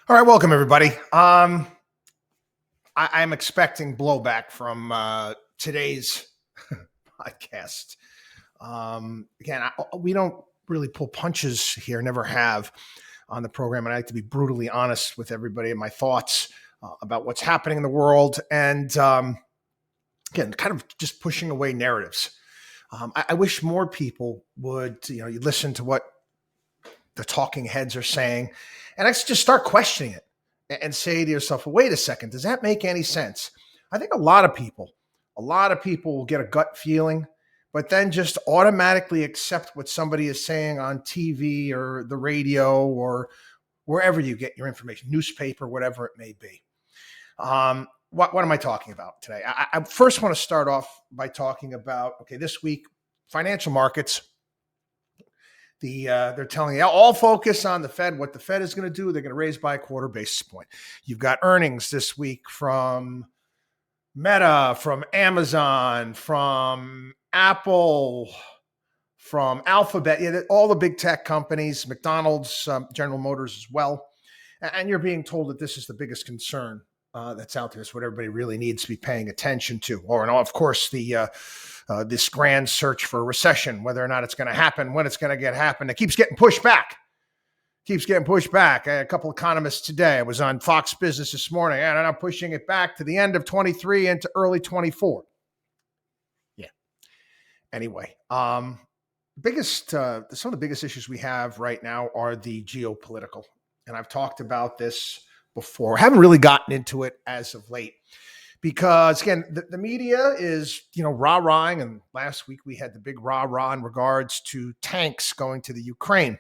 All right, welcome everybody. I'm expecting blowback from today's podcast. Again, we don't really pull punches here, never have on the program, and I like to be brutally honest with everybody and my thoughts about what's happening in the world, and again, kind of just pushing away narratives. I wish more people would, you listen to what the talking heads are saying, and I just start questioning it and say to yourself, well, wait a second, does that make any sense? I think a lot of people will get a gut feeling, but then just automatically accept what somebody is saying on TV or the radio or wherever you get your information, newspaper, whatever it may be. What am I talking about today? I first want to start off by talking about, okay, this week, financial markets. They're telling you all focus on the Fed, what the Fed is going to do. They're going to raise by a quarter basis point. You've got earnings this week from Meta, from Amazon, from Apple, from Alphabet, all the big tech companies, McDonald's, General Motors as well. And you're being told that this is the biggest concern that's out there. It's what everybody really needs to be paying attention to. And of course, this grand search for a recession, whether or not it's going to happen, when it's going to happen, it keeps getting pushed back. A couple economists today, I was on Fox Business this morning, and I'm pushing it back to the end of 23 into early 24. Yeah. Anyway, some of the biggest issues we have right now are the geopolitical. And I've talked about this before. I haven't really gotten into it as of late because, again, the media is, rah-rahing. And last week we had the big rah-rah in regards to tanks going to the Ukraine.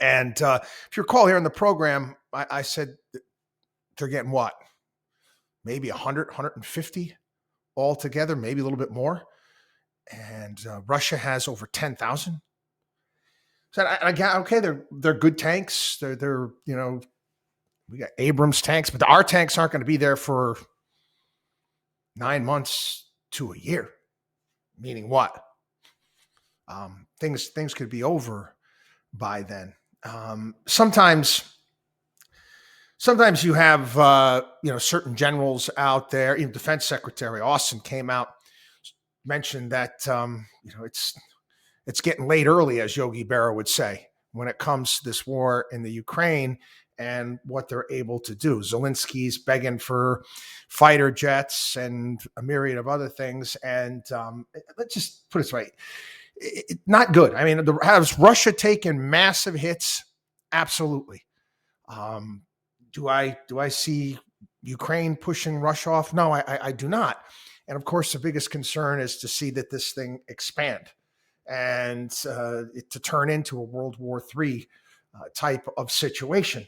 And if you recall here in the program, I said they're getting what? Maybe 100, 150 altogether, maybe a little bit more. And Russia has over 10,000. So okay, they're good tanks. They're we got Abrams tanks, but our tanks aren't going to be there for 9 months to a year. Meaning what? Things could be over by then. Sometimes you have certain generals out there. Even Defense Secretary Austin came out, mentioned that it's getting late early, as Yogi Berra would say, when it comes to this war in the Ukraine and what they're able to do. Zelensky's begging for fighter jets and a myriad of other things. And let's just put it this way. Not good. I mean, has Russia taken massive hits? Absolutely. Do I see Ukraine pushing Russia off? No, I do not. And of course, the biggest concern is to see that this thing expand and to turn into a World War III type of situation.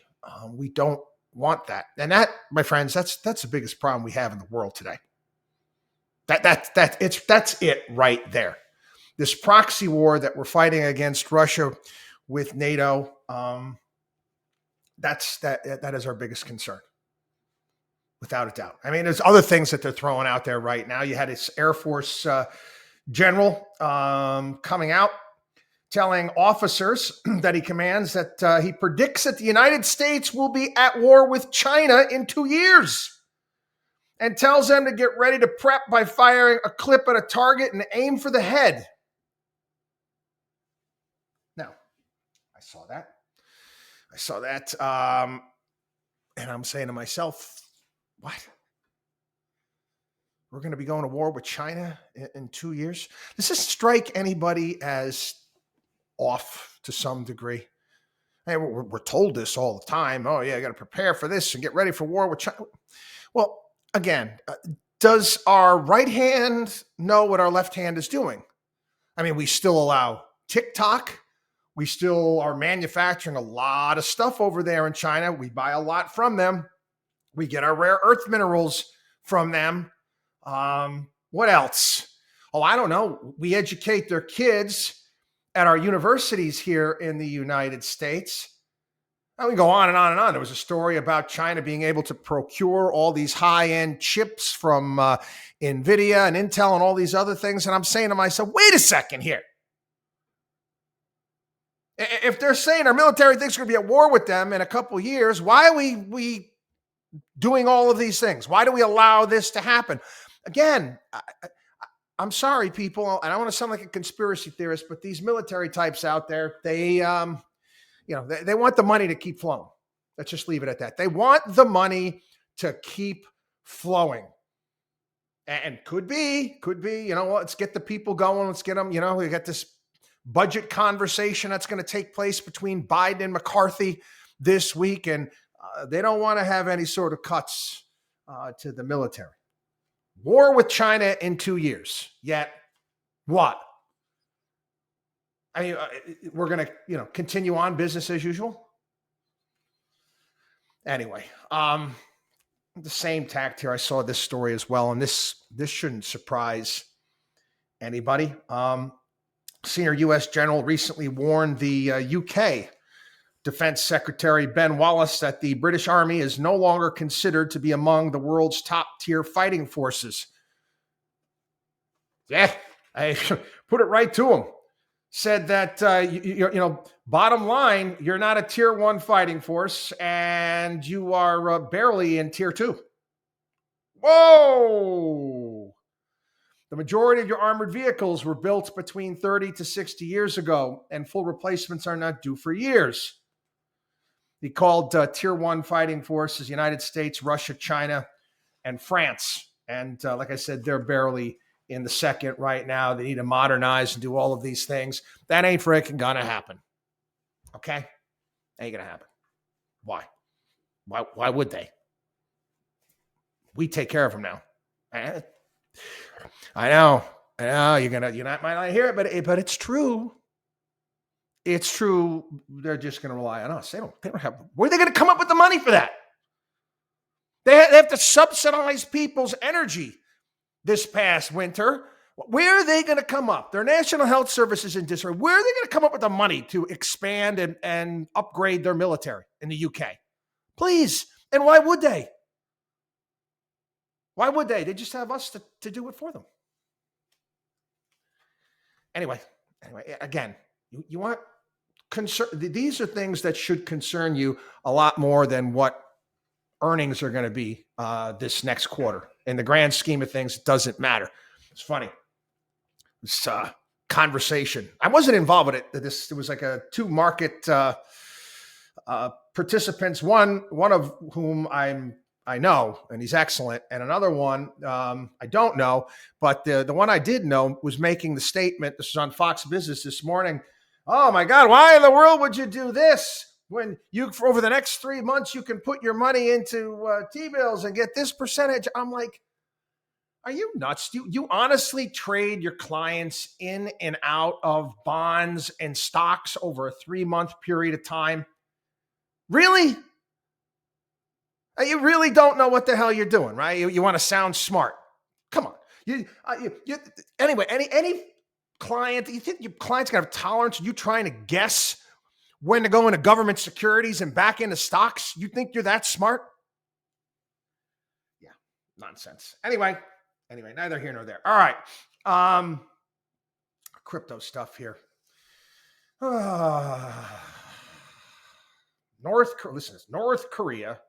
We don't want that. And that, my friends, that's the biggest problem we have in the world today. That's it right there. This proxy war that we're fighting against Russia with NATO, that is our biggest concern, without a doubt. I mean, there's other things that they're throwing out there right now. You had this Air Force general coming out telling officers that he commands that he predicts that the United States will be at war with China in 2 years, and tells them to get ready to prep by firing a clip at a target and aim for the head. Now, I saw that. And I'm saying to myself, what? We're going to be going to war with China in 2 years? Does this strike anybody as off to some degree? Hey, we're told this all the time. Oh, yeah, I got to prepare for this and get ready for war with China. Well, again, does our right hand know what our left hand is doing? I mean, we still allow TikTok. We still are manufacturing a lot of stuff over there in China. We buy a lot from them. We get our rare earth minerals from them. What else? Oh, I don't know. We educate their kids at our universities here in the United States. And we go on and on and on. There was a story about China being able to procure all these high-end chips from NVIDIA and Intel and all these other things. And I'm saying to myself, wait a second here. If they're saying our military thinks we're going to be at war with them in a couple of years, why are we doing all of these things? Why do we allow this to happen? Again, I'm sorry, people, and I want to sound like a conspiracy theorist, but these military types out there, they want the money to keep flowing. Let's just leave it at that. They want the money to keep flowing. And could be, let's get the people going. Let's get them, we got this budget conversation that's going to take place between Biden and McCarthy this week. And they don't want to have any sort of cuts to the military. War with China in 2 years. Yet what? I mean, we're going to, continue on business as usual. Anyway, the same tact here. I saw this story as well, and this shouldn't surprise anybody. Senior U.S. general recently warned the UK Defense Secretary Ben Wallace that the British Army is no longer considered to be among the world's top-tier fighting forces. Yeah, I put it right to him. Said that, bottom line, you're not a tier 1 fighting force, and you are barely in tier 2. Whoa! The majority of your armored vehicles were built between 30 to 60 years ago, and full replacements are not due for years. He called tier 1 fighting forces United States, Russia, China, and France. And like I said, they're barely in the second right now. They need to modernize and do all of these things. That ain't freaking gonna happen. Okay? Ain't gonna happen. Why? Why would they? We take care of them now. I know. You might not hear it, but it's true. It's true. They're just going to rely on us. They don't have. Where are they going to come up with the money for that? They have to subsidize people's energy this past winter. Where are they going to come up? Their National Health Service is in disarray. Where are they going to come up with the money to expand and upgrade their military in the UK? Please. And why would they? Why would they? They just have us to do it for them. Anyway, again, you want concern. These are things that should concern you a lot more than what earnings are going to be this next quarter. In the grand scheme of things, it doesn't matter. It's funny. This conversation. I wasn't involved with it. It was like a 2 market participants. One of whom I know, and he's excellent. And another one I don't know, but the one I did know was making the statement. This was on Fox Business this morning. Oh my God, why in the world would you do this when for over the next 3 months, you can put your money into T-bills and get this percentage? I'm like, are you nuts? You honestly trade your clients in and out of bonds and stocks over a 3-month period of time? Really? You really don't know what the hell you're doing, right? You want to sound smart. Come on. Anyway, any client, you think your client's going to have tolerance? You trying to guess when to go into government securities and back into stocks? You think you're that smart? Yeah, nonsense. Anyway, neither here nor there. All right. Crypto stuff here. North Korea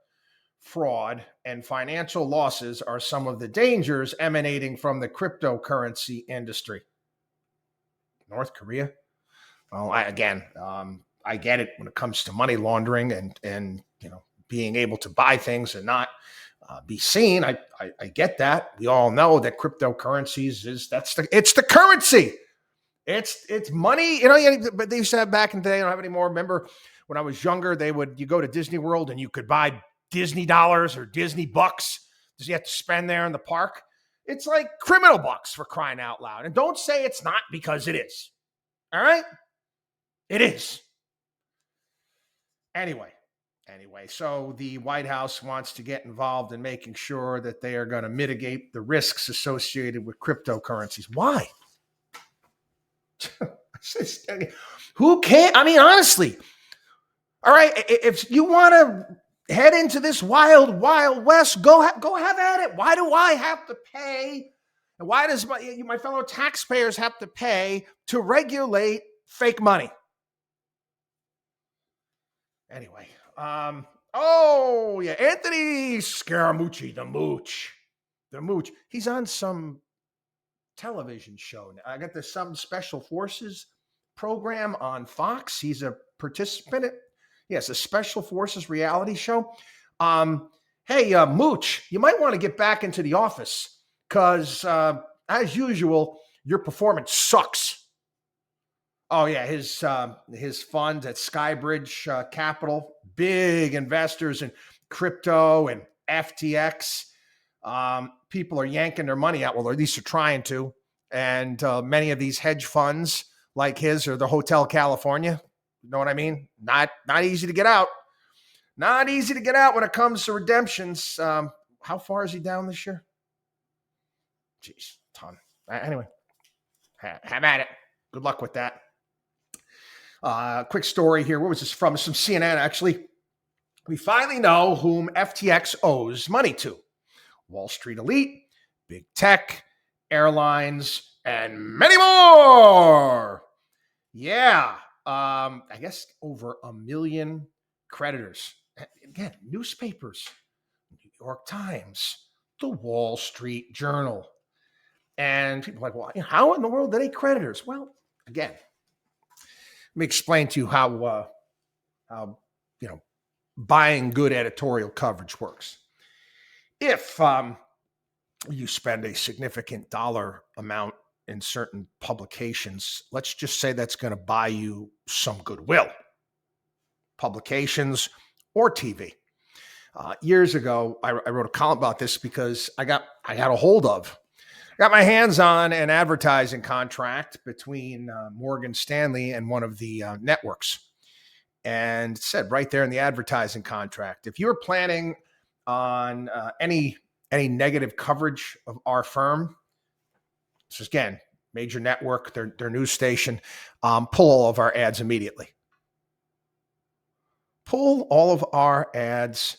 fraud and financial losses are some of the dangers emanating from the cryptocurrency industry. North Korea? Well, I get it when it comes to money laundering and being able to buy things and not be seen. I get that. We all know that cryptocurrencies it's the currency. It's money. But they used to have back in the day. I don't have any more. Remember when I was younger, you go to Disney World and you could buy Disney dollars or Disney bucks. Does you have to spend there in the park? It's like criminal bucks, for crying out loud. And don't say it's not, because it is. All right? It is. Anyway, so the White House wants to get involved in making sure that they are going to mitigate the risks associated with cryptocurrencies. Why? Who can't? I mean, honestly. All right, if you want to head into this wild west, go have at it. Why do I have to pay? And why does my fellow taxpayers have to pay to regulate fake money? Anyway, oh yeah, Anthony Scaramucci, the mooch. He's on some television show. I got the Some Special Forces program on Fox. He's a participant. Yes, a Special Forces reality show. Hey, Mooch, you might want to get back into the office because, as usual, your performance sucks. Oh yeah, his funds at Skybridge Capital, big investors in crypto and FTX. People are yanking their money out. Well, or at least they're trying to. And many of these hedge funds, like his or the Hotel California, you know what I mean? Not easy to get out. Not easy to get out when it comes to redemptions. How far is he down this year? Jeez, ton. Anyway, have at it. Good luck with that. Quick story here. What was this from? Some CNN, actually. We finally know whom FTX owes money to. Wall Street elite, big tech, airlines, and many more. Yeah. I guess over 1 million creditors. Again, newspapers, New York Times, the Wall Street Journal. And people are like, well, how in the world are they creditors? Well, again, let me explain to you how buying good editorial coverage works. If you spend a significant dollar amount in certain publications, let's just say that's going to buy you some goodwill, publications or TV. Years ago, I wrote a column about this because I got my hands on an advertising contract between Morgan Stanley and one of the networks. And it said right there in the advertising contract, if you're planning on any negative coverage of our firm, so again, major network, their news station, pull all of our ads immediately. Pull all of our ads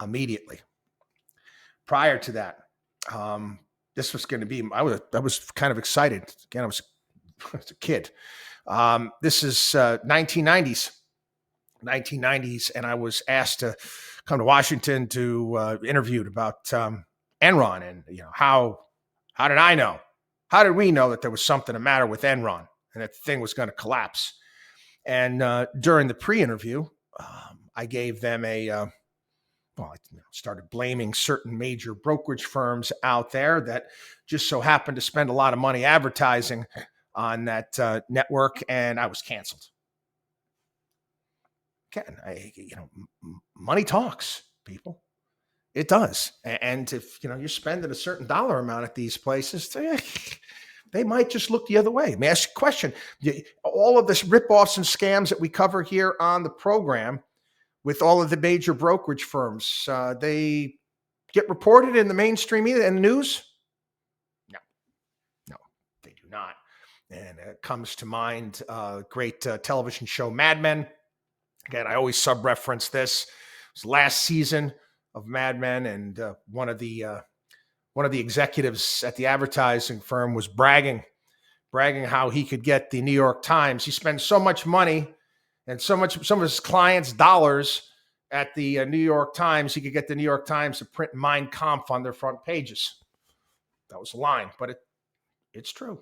immediately. Prior to that, this was going to be, I was kind of excited. Again, I was a kid. This is 1990s, and I was asked to come to Washington to interviewed about Enron, and how did I know? How did we know that there was something the matter with Enron and that the thing was going to collapse? And during the pre-interview, I gave them I started blaming certain major brokerage firms out there that just so happened to spend a lot of money advertising on that network, and I was canceled. Again, money talks, people. It does. And if you're spending a certain dollar amount at these places, they might just look the other way. Let me ask you a question. All of this ripoffs and scams that we cover here on the program with all of the major brokerage firms, they get reported in the mainstream media and the news? No, they do not. And it comes to mind great television show Mad Men. Again, I always sub-reference this. It was last season of Mad Men, and one of the executives at the advertising firm was bragging how he could get the New York Times. He spends so much money and some of his clients' dollars at the New York Times, he could get the New York Times to print Mein Kampf on their front pages. That was a line, but it's true.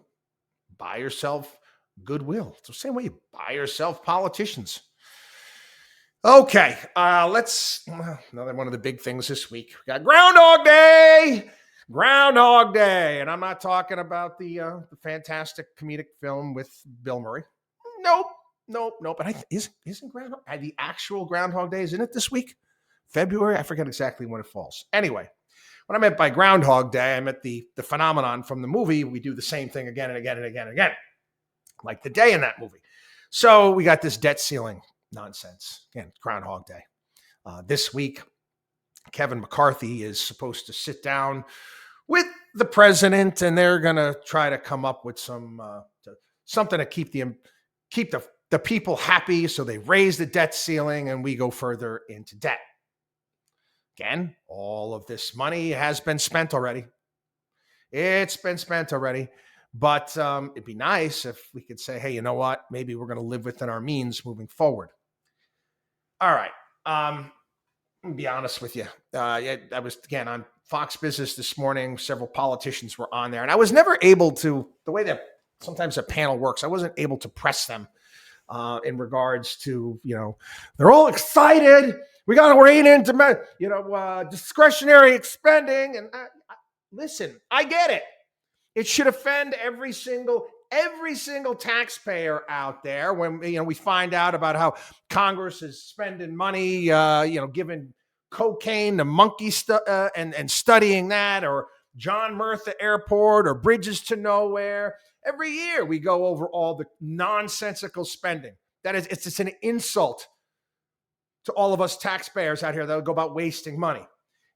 Buy yourself goodwill. It's the same way you buy yourself politicians. Okay, another one of the big things this week. We got Groundhog Day, and I'm not talking about the fantastic comedic film with Bill Murray. Nope. But isn't Groundhog the actual Groundhog Day? Isn't it this week? February? I forget exactly when it falls. Anyway, what I meant by Groundhog Day, I meant the phenomenon from the movie. We do the same thing again and again and again and again, like the day in that movie. So we got this debt ceiling nonsense. Again, Groundhog Day. This week, Kevin McCarthy is supposed to sit down with the president, and they're going to try to come up with something to keep the people happy. So they raise the debt ceiling, and we go further into debt. Again, all of this money has been spent already. It's been spent already. But it'd be nice if we could say, hey, you know what? Maybe we're going to live within our means moving forward. All right. I'll be honest with you. I was, again, on Fox Business this morning. Several politicians were on there, and I was never able to, the way that sometimes a panel works, I wasn't able to press them in regards to, they're all excited. We got to rein into, discretionary expending. And listen, I get it. It should offend every single taxpayer out there when we find out about how Congress is spending money, giving cocaine to monkey and studying that, or John Murtha Airport, or bridges to nowhere. Every year we go over all the nonsensical spending. That is, it's an insult to all of us taxpayers out here that go about wasting money.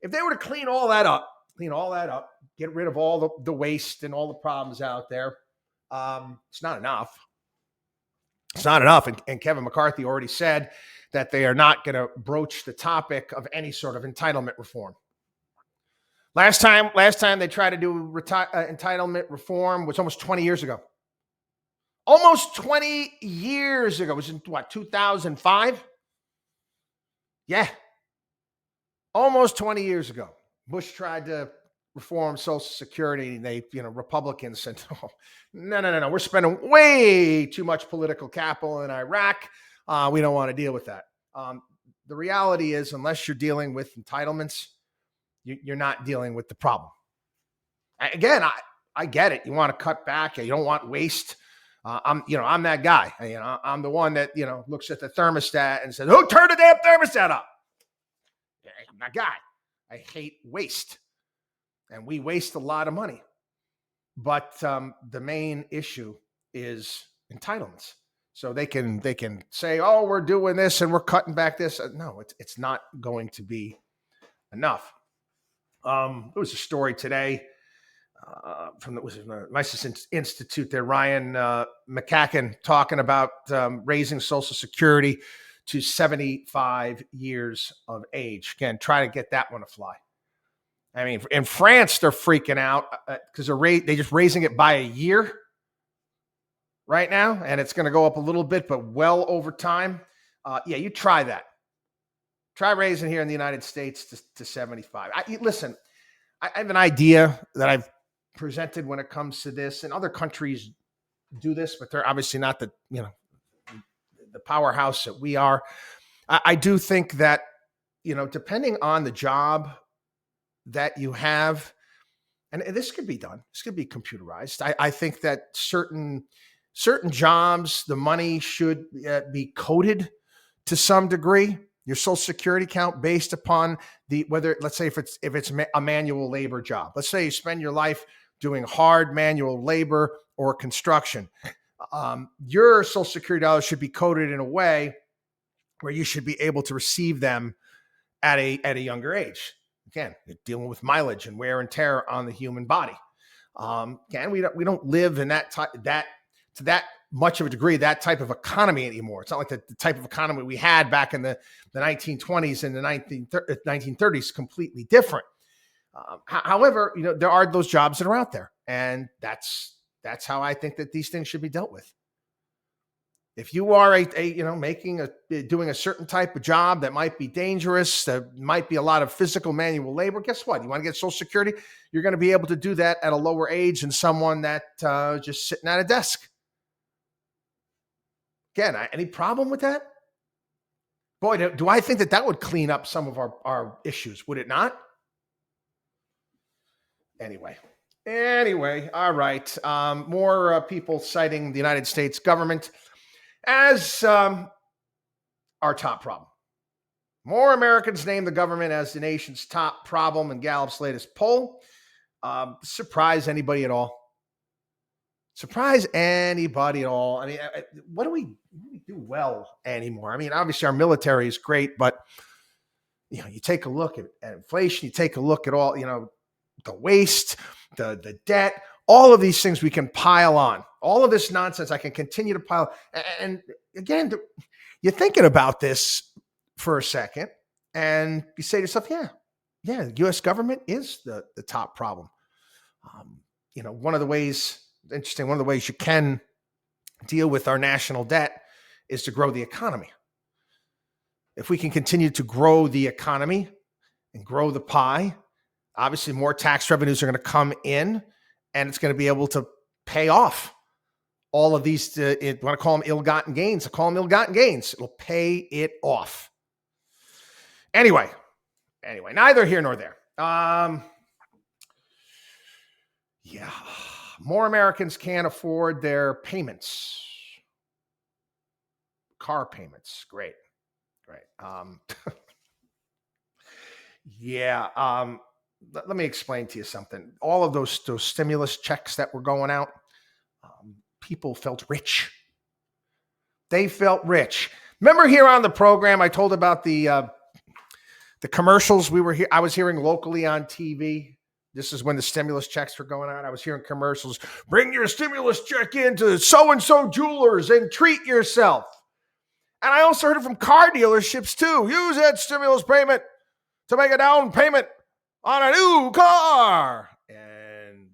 If they were to clean all that up, get rid of all the waste and all the problems out there, it's not enough. It's not enough. And Kevin McCarthy already said that they are not going to broach the topic of any sort of entitlement reform. Last time they tried to do entitlement reform was almost 20 years ago. Almost 20 years ago. It was in 2005? Yeah. Almost 20 years ago. Bush tried to reform Social Security. They, Republicans said, oh, no. We're spending way too much political capital in Iraq. We don't want to deal with that. The reality is, unless you're dealing with entitlements, you're not dealing with the problem. Again, I get it. You want to cut back. You don't want waste. I'm that guy. I'm the one that, looks at the thermostat and says, "Who turned the damn thermostat up?" I'm that guy. I hate waste. And we waste a lot of money. But the main issue is entitlements. So they can say, "Oh, we're doing this and we're cutting back this." No, it's not going to be enough. There was a story today from the Mises Institute there, Ryan McCacken, talking about raising Social Security to 75 years of age. Again, try to get that one to fly. I mean, in France, they're freaking out because they're just raising it by a year right now, and it's going to go up a little bit, but well over time. You try that. Try raising here in the United States to 75. Listen, I have an idea that I've presented when it comes to this, and other countries do this, but they're obviously not the powerhouse that we are. I do think that, depending on the job that you have, and this could be done, this could be computerized. I think that certain jobs, the money should be coded to some degree. Your Social Security account based upon let's say if it's a manual labor job. Let's say you spend your life doing hard manual labor or construction. Your Social Security dollars should be coded in a way where you should be able to receive them at a younger age. Again, you're dealing with mileage and wear and tear on the human body. Again, we don't live in to that much of a degree, that type of economy anymore. It's not like the type of economy we had back in the 1920s and the 1930s, completely different. However, there are those jobs that are out there, and that's how I think that these things should be dealt with. If you are doing a certain type of job that might be dangerous, that might be a lot of physical manual labor, guess what? You want to get Social Security, you're going to be able to do that at a lower age than someone that just sitting at a desk. Again, any problem with that? Boy, do I think that would clean up some of our issues, would it not? Anyway, all right. More people citing the United States government as our top problem. More Americans name the government as the nation's top problem in Gallup's latest poll. Surprise anybody at all? Surprise anybody at all? I mean, what do we do well anymore? I mean, obviously our military is great, but you take a look at inflation, you take a look at all, the waste, the debt, all of these things we can pile on. All of this nonsense I can continue to pile. And again, you're thinking about this for a second and you say to yourself, yeah, the U.S. government is the top problem. One of the ways you can deal with our national debt is to grow the economy. if we can continue to grow the economy and grow the pie, obviously more tax revenues are going to come in, and it's going to be able to pay off all of these, want to call them ill-gotten gains, I call them ill-gotten gains. It'll pay it off. Anyway, neither here nor there. Yeah, more Americans can't afford their payments. Car payments, great. Let me explain to you something. All of those stimulus checks that were going out, people felt rich. They felt rich. Remember here on the program, I told about the commercials I was hearing locally on TV. This is when the stimulus checks were going out. I was hearing commercials. Bring your stimulus check into so-and-so jewelers and treat yourself. And I also heard it from car dealerships too. Use that stimulus payment to make a down payment on a new car. And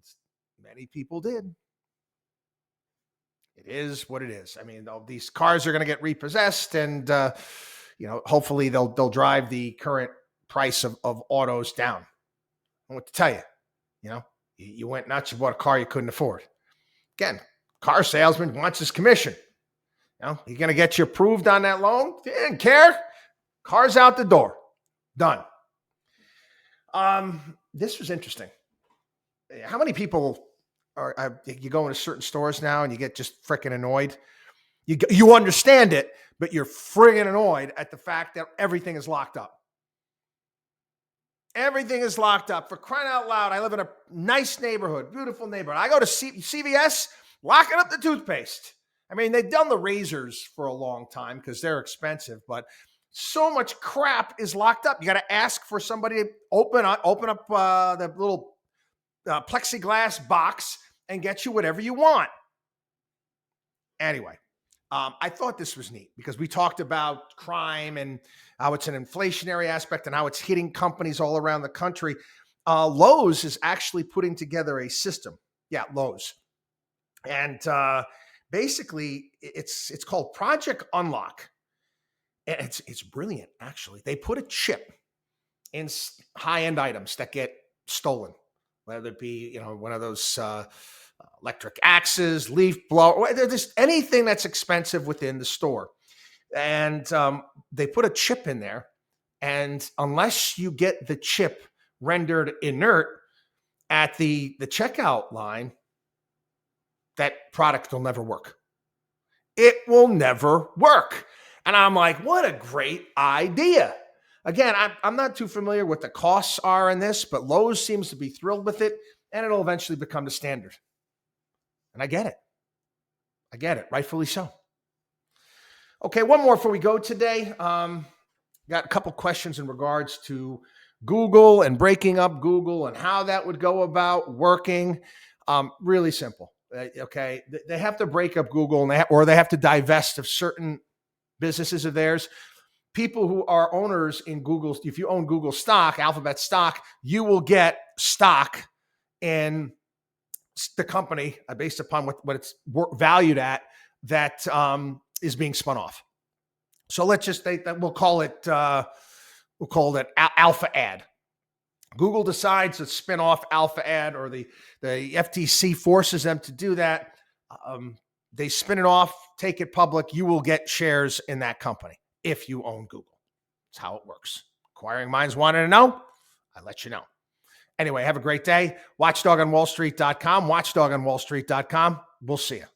many people did. It is what it is. I mean, these cars are going to get repossessed, and hopefully they'll drive the current price of autos down. I don't know what to tell you. You went nuts. You bought a car you couldn't afford. Again, car salesman wants his commission. You're going to get you approved on that loan. He didn't care. Car's out the door. Done. This was interesting. How many people you go into certain stores now and you get just freaking annoyed? You understand it, but you're friggin' annoyed at the fact that everything is locked up. Everything is locked up. For crying out loud, I live in a nice neighborhood, beautiful neighborhood. I go to CVS, locking up the toothpaste. I mean, they've done the razors for a long time because they're expensive, but so much crap is locked up. You got to ask for somebody to open up the little plexiglass box and get you whatever you want. Anyway, I thought this was neat because we talked about crime and how it's an inflationary aspect and how it's hitting companies all around the country. Lowe's is actually putting together a system. Yeah, Lowe's. And basically, it's called Project Unlock. And it's brilliant, actually. They put a chip in high-end items that get stolen, whether it be one of those electric axes, leaf blower, just anything that's expensive within the store. And they put a chip in there, and unless you get the chip rendered inert at the checkout line, that product will never work. It will never work. And I'm like, what a great idea. Again, I'm not too familiar with the costs are in this, but Lowe's seems to be thrilled with it, and it'll eventually become the standard. And I get it. Rightfully so. Okay, one more before we go today. Got a couple questions in regards to Google and breaking up Google and how that would go about working. Really simple. Okay, they have to break up Google or they have to divest of certain businesses of theirs. People who are owners in Google, if you own Google stock, Alphabet stock, you will get stock in the company based upon what it's valued at that is being spun off. So let's just we'll call it Alpha Ad. Google decides to spin off Alpha Ad, or the FTC forces them to do that. They spin it off, take it public. You will get shares in that company if you own Google. That's how it works. Inquiring minds wanted to know. I let you know. Anyway, have a great day. WatchDog on WatchDogonWallStreet.com. WatchDogonWallStreet.com. We'll see you.